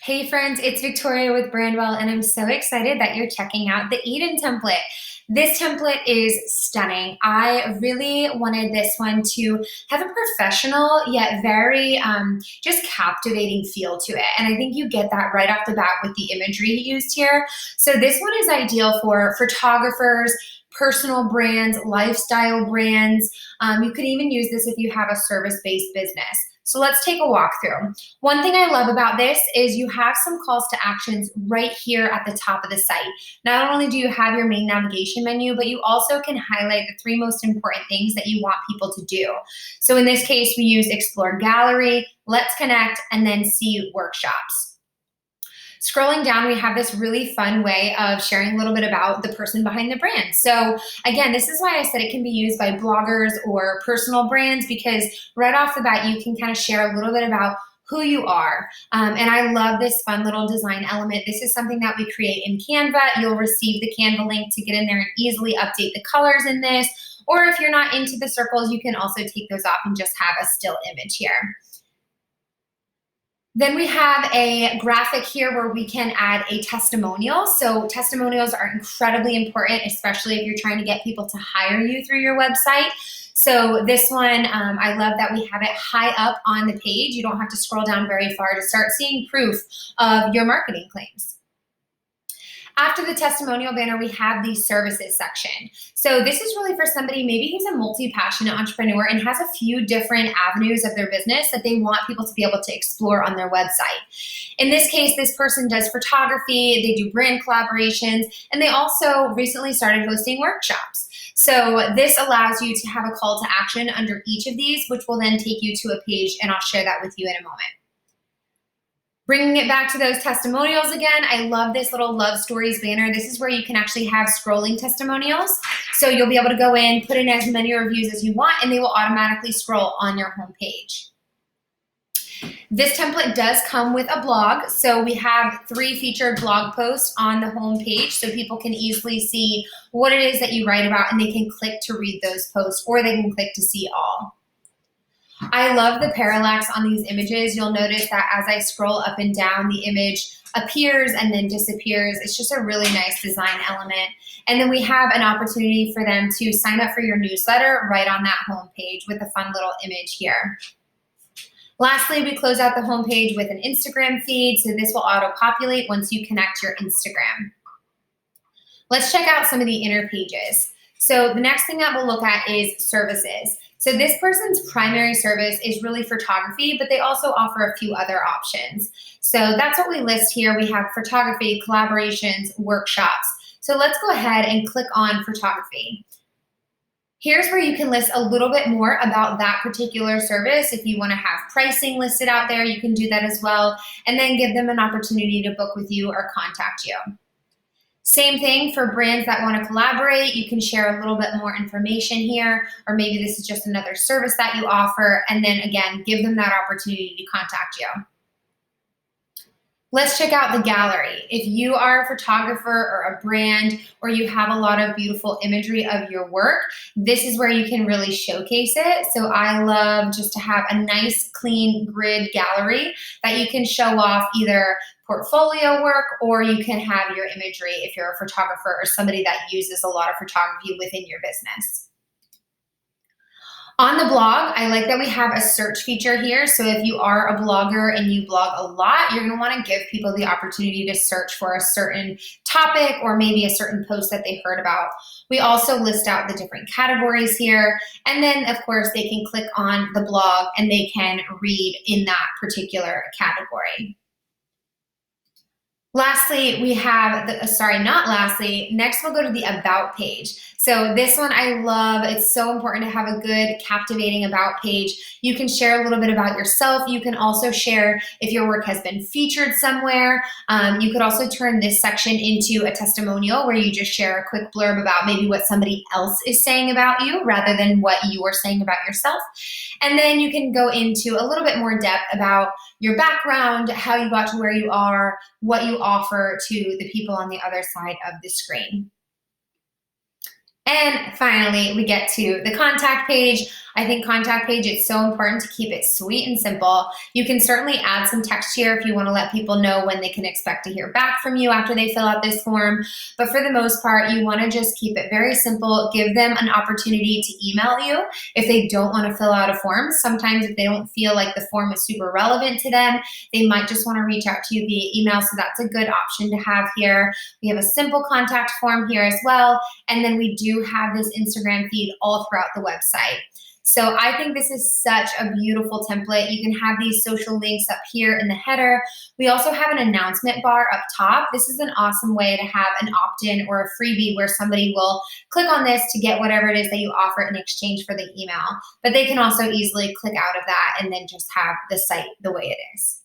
Hey friends, it's Victoria with Brandwell, and I'm so excited that you're checking out the Eden template. This template is stunning. I really wanted this one to have a professional yet very just captivating feel to it. And I think you get that right off the bat with the imagery used here. So this one is ideal for photographers, personal brands, lifestyle brands. You could even use this if you have a service-based business. So let's take a walk through. One thing I love about this is you have some calls to actions right here at the top of the site. Not only do you have your main navigation menu, but you also can highlight the three most important things that you want people to do. So in this case, we use Explore Gallery, Let's Connect, and then See Workshops. Scrolling down, we have this really fun way of sharing a little bit about the person behind the brand. So again, this is why I said it can be used by bloggers or personal brands, because right off the bat, you can kind of share a little bit about who you are. And I love this fun little design element. This is something that we create in Canva. You'll receive the Canva link to get in there and easily update the colors in this. Or if you're not into the circles, you can also take those off and just have a still image here. Then we have a graphic here where we can add a testimonial. So testimonials are incredibly important, especially if you're trying to get people to hire you through your website. So this one, I love that we have it high up on the page. You don't have to scroll down very far to start seeing proof of your marketing claims. After the testimonial banner, we have the services section. So this is really for somebody maybe who's a multi-passionate entrepreneur and has a few different avenues of their business that they want people to be able to explore on their website. In this case, this person does photography, they do brand collaborations, and they also recently started hosting workshops. So this allows you to have a call to action under each of these, which will then take you to a page, and I'll share that with you in a moment. Bringing it back to those testimonials again, I love this little love stories banner. This is where you can actually have scrolling testimonials. So you'll be able to go in, put in as many reviews as you want, and they will automatically scroll on your home page. This template does come with a blog. So we have 3 featured blog posts on the home page so people can easily see what it is that you write about, and they can click to read those posts, or they can click to see all. I love the parallax on these images. You'll notice that as I scroll up and down, the image appears and then disappears. It's just a really nice design element. And then we have an opportunity for them to sign up for your newsletter right on that home page with a fun little image here. Lastly, we close out the home page with an Instagram feed, so this will auto-populate once you connect your Instagram. Let's check out some of the inner pages. So the next thing that we'll look at is services. So this person's primary service is really photography, but they also offer a few other options. So that's what we list here. We have photography, collaborations, workshops. So let's go ahead and click on photography. Here's where you can list a little bit more about that particular service. If you want to have pricing listed out there, you can do that as well, and then give them an opportunity to book with you or contact you. Same thing for brands that want to collaborate. You can share a little bit more information here, or maybe this is just another service that you offer, and then again, give them that opportunity to contact you. Let's check out the gallery. If you are a photographer or a brand, or you have a lot of beautiful imagery of your work, this is where you can really showcase it. So I love just to have a nice, clean grid gallery that you can show off either portfolio work, or you can have your imagery if you're a photographer or somebody that uses a lot of photography within your business. On the blog, I like that we have a search feature here. So if you are a blogger and you blog a lot, you're gonna wanna give people the opportunity to search for a certain topic or maybe a certain post that they heard about. We also list out the different categories here. And then of course they can click on the blog and they can read in that particular category. Lastly, we have, next we'll go to the About page. So this one I love. It's so important to have a good, captivating About page. You can share a little bit about yourself. You can also share if your work has been featured somewhere. You could also turn this section into a testimonial where you just share a quick blurb about maybe what somebody else is saying about you rather than what you are saying about yourself. And then you can go into a little bit more depth about your background, how you got to where you are, what you offer to the people on the other side of the screen. And finally, we get to the contact page. I think contact page, it's so important to keep it sweet and simple. You can certainly add some text here if you want to let people know when they can expect to hear back from you after they fill out this form. But for the most part, you want to just keep it very simple. Give them an opportunity to email you if they don't want to fill out a form. Sometimes if they don't feel like the form is super relevant to them, they might just want to reach out to you via email. So that's a good option to have here. We have a simple contact form here as well. And then we do have this Instagram feed all throughout the website. So I think this is such a beautiful template. You can have these social links up here in the header. We also have an announcement bar up top. This is an awesome way to have an opt-in or a freebie where somebody will click on this to get whatever it is that you offer in exchange for the email. But they can also easily click out of that and then just have the site the way it is.